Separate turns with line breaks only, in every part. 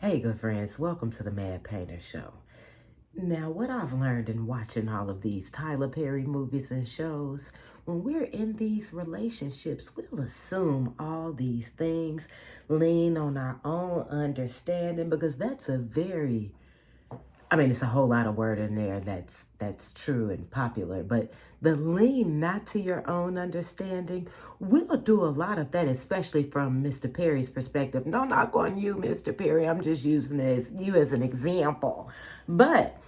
Hey, good friends, welcome to the Mad Painter Show. Now, what I've learned in watching all of these Tyler Perry movies and shows, when we're in these relationships, we'll assume all these things, lean on our own understanding, because that's it's a whole lot of word in there that's true and popular, but the lean not to your own understanding, we'll do a lot of that, especially from Mr. Perry's perspective. No knock on you, Mr. Perry. I'm just using you as an example. But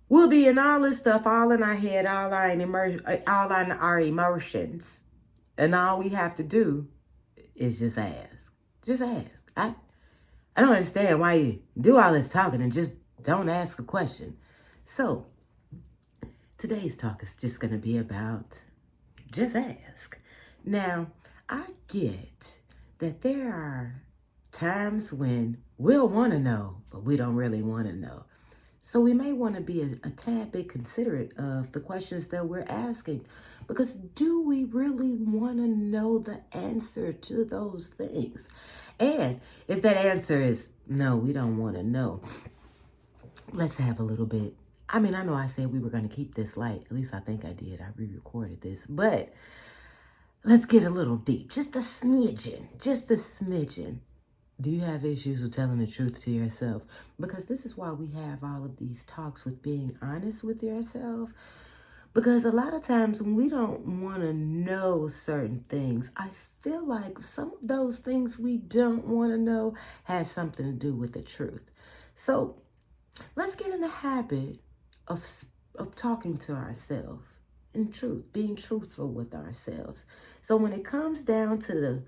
we'll be in all this stuff, all in our head, all in our emotions, and all we have to do is just ask. Just ask. I don't understand why you do all this talking and just don't ask a question. So, today's talk is just going to be about just ask. Now, I get that there are times when we'll want to know, but we don't really want to know. So we may want to be a tad bit considerate of the questions that we're asking, because do we really want to know the answer to those things? And if that answer is no, we don't want to know, let's have a little bit. I know I said we were going to keep this light. At least I think I did. I re-recorded this. But let's get a little deep. Just a smidgen. Just a smidgen. Do you have issues with telling the truth to yourself? Because this is why we have all of these talks with being honest with yourself. Because a lot of times when we don't want to know certain things, I feel like some of those things we don't want to know has something to do with the truth. So let's get in the habit of talking to ourselves in truth, being truthful with ourselves. So when it comes down to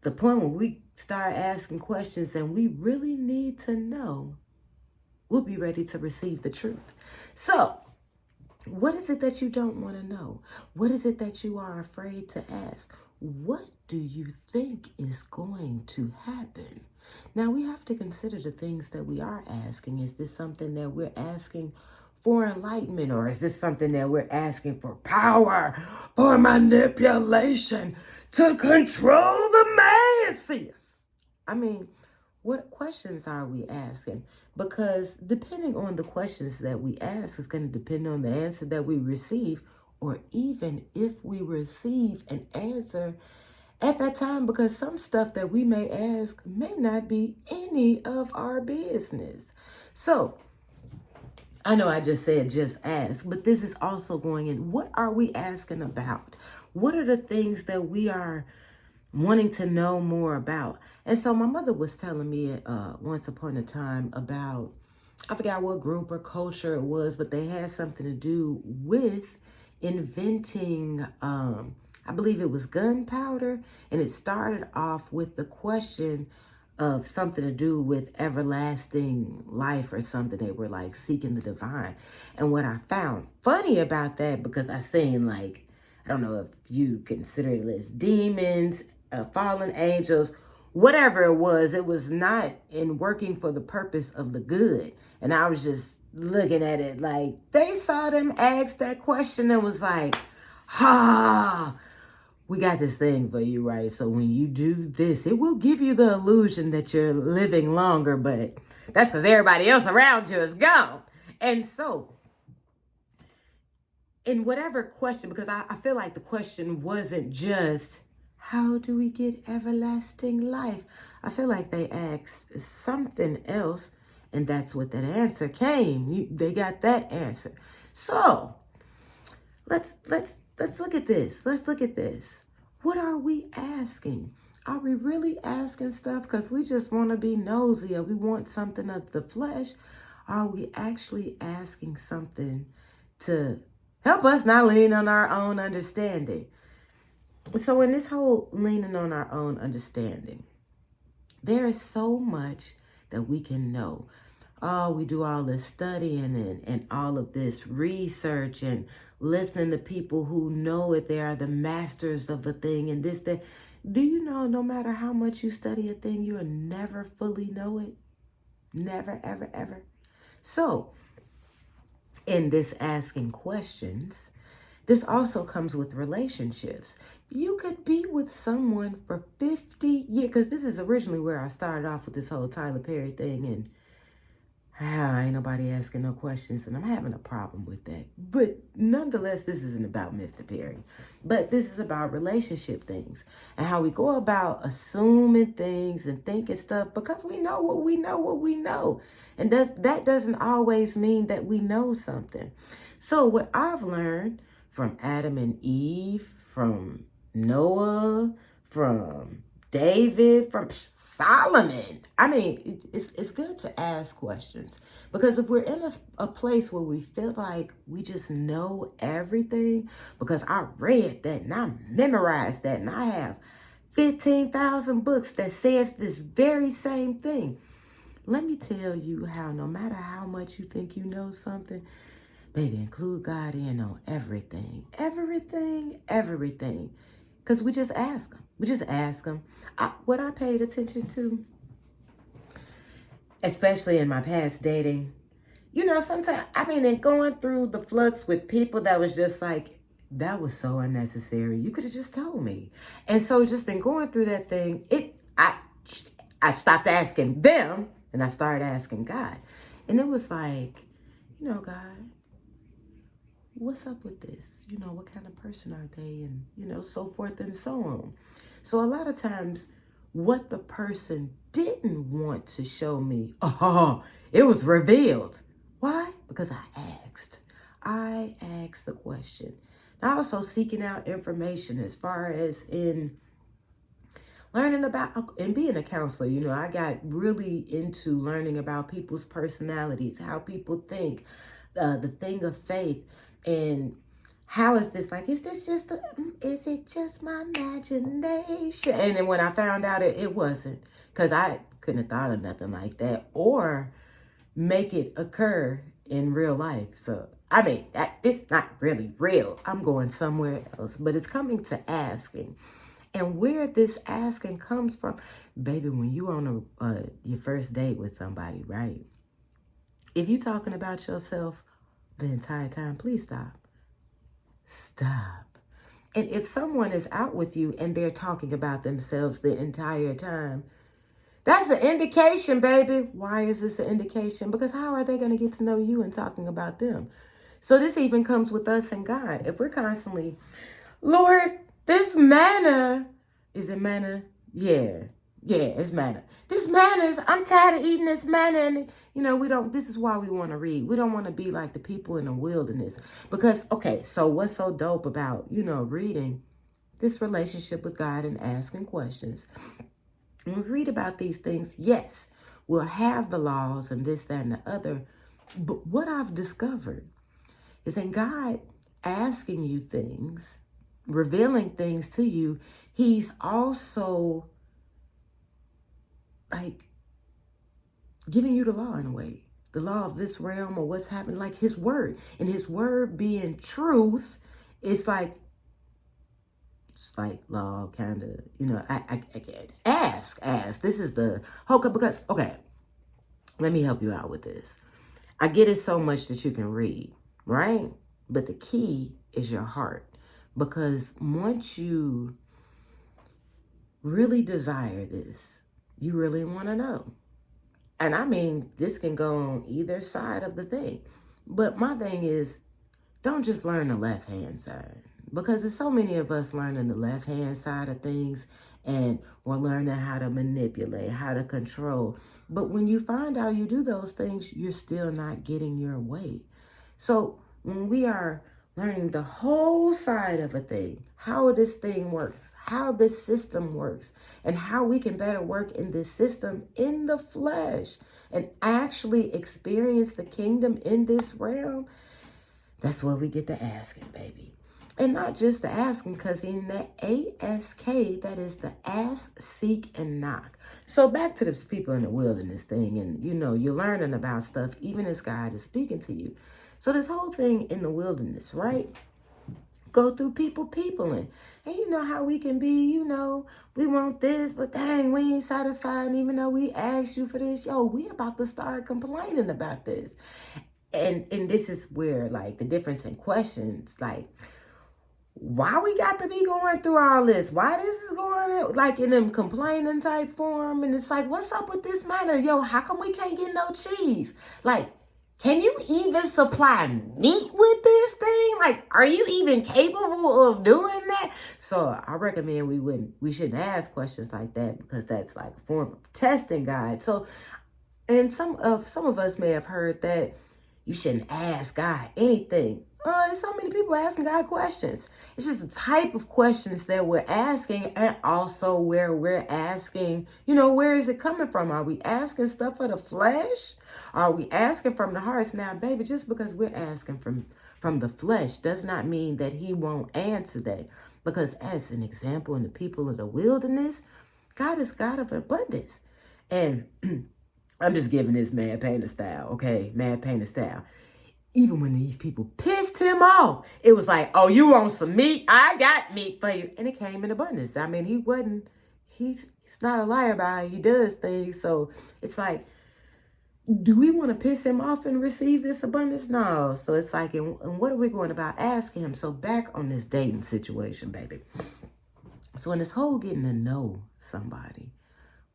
the point where we start asking questions and we really need to know, we'll be ready to receive the truth. So, what is it that you don't want to know? What is it that you are afraid to ask? What do you think is going to happen? Now, we have to consider the things that we are asking. Is this something that we're asking for enlightenment, or is this something that we're asking for power, for manipulation, to control the masses? What questions are we asking? Because depending on the questions that we ask is going to depend on the answer that we receive, or even if we receive an answer at that time, because some stuff that we may ask may not be any of our business. So, I know I just said just ask, but this is also going in. What are we asking about? What are the things that we are wanting to know more about? And so my mother was telling me once upon a time about, I forgot what group or culture it was, but they had something to do with inventing, I believe it was gunpowder. And it started off with the question of something to do with everlasting life or something. They were like seeking the divine. And what I found funny about that, because I seen like, I don't know if you consider it as demons, fallen angels, whatever it was not in working for the purpose of the good. And I was just looking at it like, they saw them ask that question and was like, ha, we got this thing for you, right? So when you do this, it will give you the illusion that you're living longer, but that's because everybody else around you is gone. And so, in whatever question, because I feel like the question wasn't just, how do we get everlasting life? I feel like they asked something else, and that's what that answer came. They got that answer. So, let's look at this. Let's look at this. What are we asking? Are we really asking stuff because we just want to be nosy or we want something of the flesh? Are we actually asking something to help us not lean on our own understanding? So in this whole leaning on our own understanding, there is so much that we can know. Oh, we do all this studying and all of this research and listening to people who know it. They are the masters of a thing and this, that. Do you know no matter how much you study a thing, you'll never fully know it? Never, ever, ever. So, in this asking questions, This also comes with relationships. You could be with someone for 50 years, because this is originally where I started off with this whole Tyler Perry thing, and ain't nobody asking no questions, and I'm having a problem with that. But nonetheless, this isn't about Mr. Perry, but this is about relationship things and how we go about assuming things and thinking stuff because we know what we know, what we know. And that doesn't always mean that we know something. So what I've learned from Adam and Eve, from Noah, from David, from Solomon. I mean, it's good to ask questions because if we're in a place where we feel like we just know everything, because I read that and I memorized that and I have 15,000 books that says this very same thing. Let me tell you how no matter how much you think you know something, baby, include God in on everything. Everything, everything. Because we just ask him. We just ask him. What I paid attention to, especially in my past dating, sometimes, in going through the flux with people that was just like, that was so unnecessary. You could have just told me. And so just in going through that thing, I stopped asking them and I started asking God. And it was like, God, what's up with this? What kind of person are they? And, so forth and so on. So a lot of times what the person didn't want to show me, it was revealed. Why? Because I asked. I asked the question. And also seeking out information as far as in learning about and being a counselor. I got really into learning about people's personalities, how people think, the thing of faith, and how is this like, is it just my imagination? And then when I found out it wasn't, because I couldn't have thought of nothing like that or make it occur in real life. So, it's not really real. I'm going somewhere else, but it's coming to asking. And where this asking comes from, baby, when you on your first date with somebody, right? If you talking about yourself the entire time, please stop. Stop. And if someone is out with you and they're talking about themselves the entire time, that's an indication, baby. Why is this an indication? Because how are they going to get to know you and talking about them? So this even comes with us and God. If we're constantly, Lord, this manna, is it manna? Yeah, it's manna. This manna is, I'm tired of eating this manna. And, this is why we want to read. We don't want to be like the people in the wilderness. Because, okay, so what's so dope about, reading this relationship with God and asking questions? When we read about these things, yes, we'll have the laws and this, that, and the other. But what I've discovered is in God asking you things, revealing things to you, he's also like giving you the law in a way. The law of this realm or what's happening, like his word. And his word being truth, it's like law, kind of, I ask. This is the whole, because, okay, let me help you out with this. I get it so much that you can read, right? But the key is your heart. Because once you really desire this, you really want to know. And this can go on either side of the thing. But my thing is, don't just learn the left-hand side. Because there's so many of us learning the left-hand side of things and we're learning how to manipulate, how to control. But when you find out you do those things, you're still not getting your way. So when we are learning the whole side of a thing, how this thing works, how this system works, and how we can better work in this system in the flesh and actually experience the kingdom in this realm, that's where we get to asking, baby. And not just the asking, because in that ASK, that is the ask, seek, and knock. So back to the people in the wilderness thing, and you're learning about stuff even as God is speaking to you. So this whole thing in the wilderness, right? Go through peopling. And you know how we can be, we want this, but dang, we ain't satisfied. And even though we asked you for this, we about to start complaining about this. And this is where, like, the difference in questions, like, why we got to be going through all this? Why this is going like in them complaining type form? And it's like, what's up with this matter? Yo, how come we can't get no cheese? Like, can you even supply meat with this thing? Like, are you even capable of doing that? So I recommend we shouldn't ask questions like that, because that's like a form of testing God. So, and some of us may have heard that you shouldn't ask God anything. There's so many people asking God questions. It's just the type of questions that we're asking, and also where we're asking, where is it coming from? Are we asking stuff for the flesh? Are we asking from the hearts? Now, baby, just because we're asking from the flesh does not mean that he won't answer that. Because as an example, in the people of the wilderness, God is God of abundance. And I'm just giving this Mad Painter style, okay? Mad Painter style. Even when these people pissed him off, it was like, oh, you want some meat? I got meat for you. And it came in abundance. I mean, he's not a liar about how he does things. So it's like, do we want to piss him off and receive this abundance? No. So it's like, and what are we going about asking him? So back on this dating situation, baby. So in this whole getting to know somebody,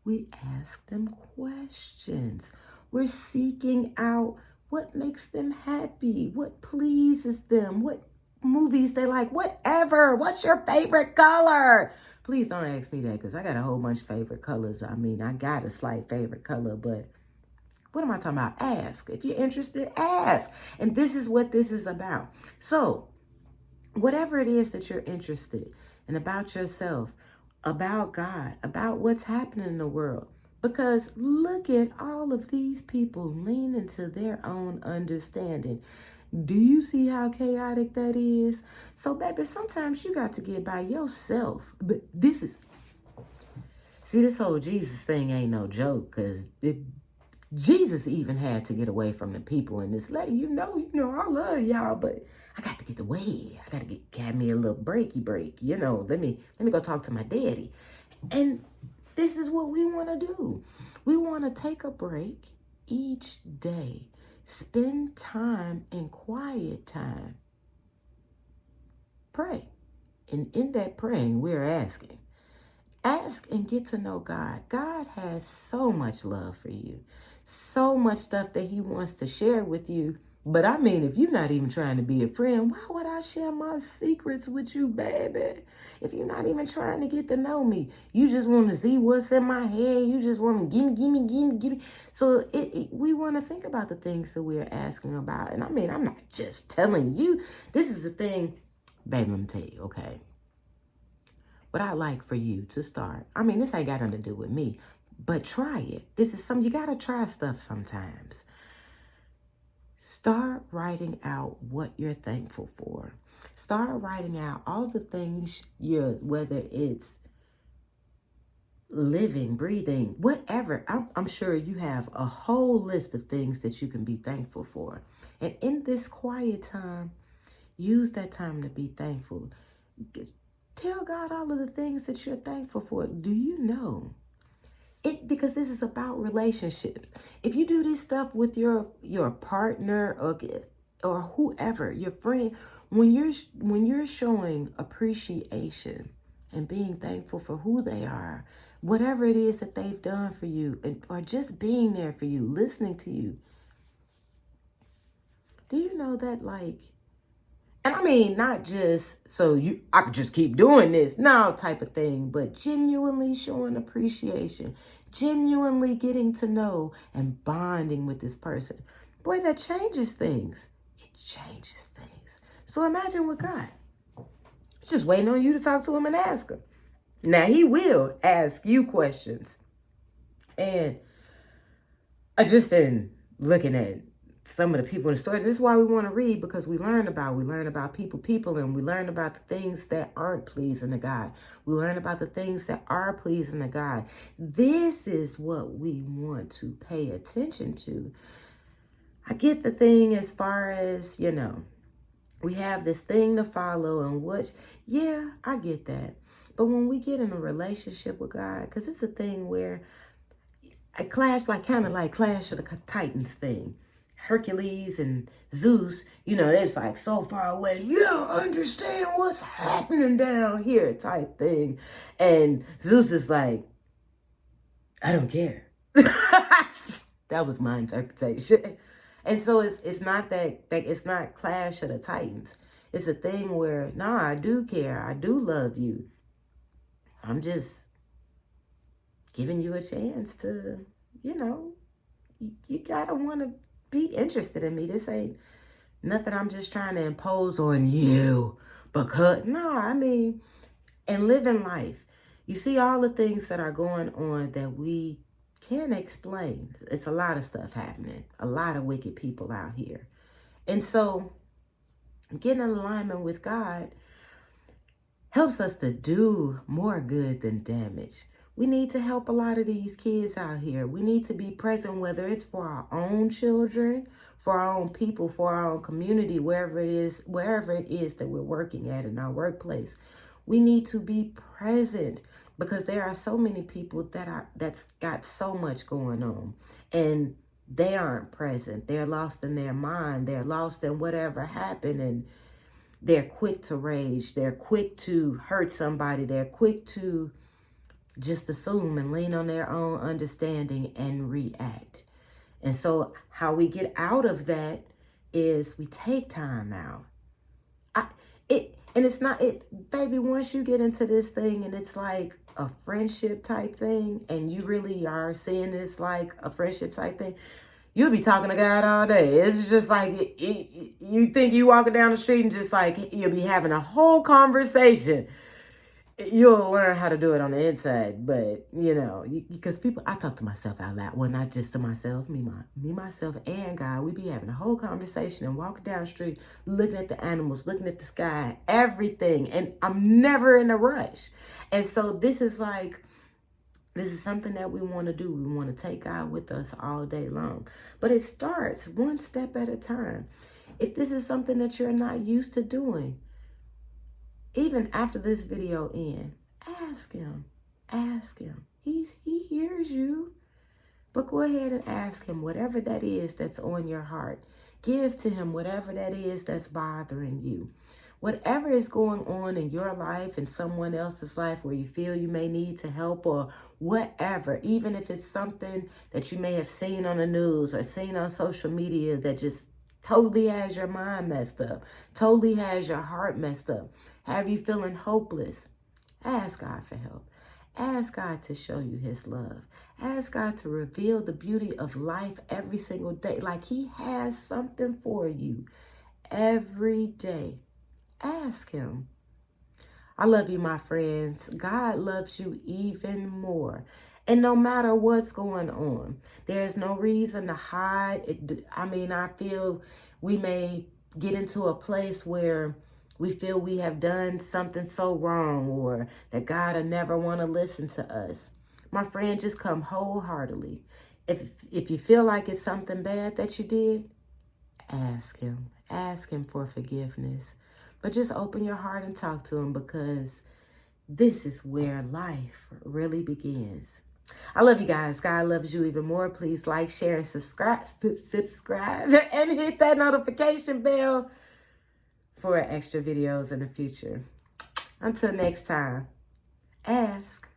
we ask them questions. We're seeking out what makes them happy, what pleases them, what movies they like, whatever. What's your favorite color? Please don't ask me that, because I got a whole bunch of favorite colors. I mean, I got a slight favorite color, but what am I talking about? Ask. If you're interested, ask. And this is what this is about. So whatever it is that you're interested in about yourself, about God, about what's happening in the world. Because look at all of these people lean into their own understanding. Do you see how chaotic that is? So, baby, sometimes you got to get by yourself. But this whole Jesus thing ain't no joke, because Jesus even had to get away from the people in this. Let you know, I love y'all, but I got to get away. I got to have me a little break. Let me go talk to my daddy. And this is what we want to do. We want to take a break each day. Spend time in quiet time. Pray. And in that praying, we're asking. Ask and get to know God. God has so much love for you. So much stuff that he wants to share with you. But I mean, if you're not even trying to be a friend, why would I share my secrets with you, baby? If you're not even trying to get to know me, you just want to see what's in my head. You just want to give me. So we want to think about the things that we're asking about. And I mean, I'm not just telling you. This is the thing, baby, let me tell you, okay? What I'd like for you to start, I mean, this ain't got nothing to do with me, but try it. This is something, you got to try stuff sometimes. Start writing out what you're thankful for. Start writing out all the things whether it's living, breathing, whatever. I'm sure you have a whole list of things that you can be thankful for. And in this quiet time, use that time to be thankful. Tell God all of the things that you're thankful for. Do you know? Because this is about relationships. If you do this stuff with your partner or whoever, your friend, when you're showing appreciation and being thankful for who they are, whatever it is that they've done for you, or just being there for you, listening to you, do you know that, like, and I mean, not just I could just keep doing this, no type of thing, but genuinely showing appreciation, genuinely getting to know and bonding with this person. Boy, that changes things. It changes things. So imagine with God. It's just waiting on you to talk to him and ask him. Now, he will ask you questions. And I just in looking at some of the people in the story. This is why we want to read, because we learn about people, and we learn about the things that aren't pleasing to God. We learn about the things that are pleasing to God. This is what we want to pay attention to. I get the thing as far as, we have this thing to follow, and yeah, I get that. But when we get in a relationship with God, because it's a thing where kind of like Clash of the Titans thing. Hercules and Zeus, you know, it's like so far away. You don't understand what's happening down here type thing. And Zeus is like, I don't care. That was my interpretation. And so it's not that it's not Clash of the Titans. It's a thing where, nah, I do care. I do love you. I'm just giving you a chance to, you know, you gotta want to be interested in me. This ain't nothing I'm just trying to impose on you. Because, no, I mean, and living life. You see all the things that are going on that we can't explain. It's a lot of stuff happening. A lot of wicked people out here. And so getting in alignment with God helps us to do more good than damage. We need to help a lot of these kids out here. We need to be present, whether it's for our own children, for our own people, for our own community, wherever it is that we're working at in our workplace. We need to be present because there are so many people that's got so much going on and they aren't present. They're lost in their mind. They're lost in whatever happened, and they're quick to rage. They're quick to hurt somebody. They're quick to just assume and lean on their own understanding and react. And so how we get out of that is we take time out. Baby, once you get into this thing and it's like a friendship type thing and you really are seeing this like a friendship type thing, you'll be talking to God all day. It's just like you think you walking down the street and just like you'll be having a whole conversation. You'll learn how to do it on the inside, but you know, because I talk to myself out loud. Well, not just to myself, me, myself, and God. We be having a whole conversation and walking down the street, looking at the animals, looking at the sky, everything, and I'm never in a rush. And so this is something that we want to do. We want to take God with us all day long, but it starts one step at a time. If this is something that you're not used to doing, even after this video ends, ask him. He hears you. But go ahead and ask him whatever that is that's on your heart. Give to him whatever that is that's bothering you. Whatever is going on in your life and someone else's life where you feel you may need to help or whatever, even if it's something that you may have seen on the news or seen on social media that just totally has your mind messed up, totally has your heart messed up, have you feeling hopeless, ask God for help. Ask God to show you his love. Ask God to reveal the beauty of life every single day. Like he has something for you every day. Ask him. I love you, my friends. God loves you even more. And no matter what's going on, there's no reason to hide. I feel we may get into a place where we feel we have done something so wrong or that God will never want to listen to us. My friend, just come wholeheartedly. If you feel like it's something bad that you did, ask him. Ask him for forgiveness. But just open your heart and talk to him because this is where life really begins. I love you guys. God loves you even more. Please like, share, and subscribe and hit that notification bell for extra videos in the future. Until next time, ask.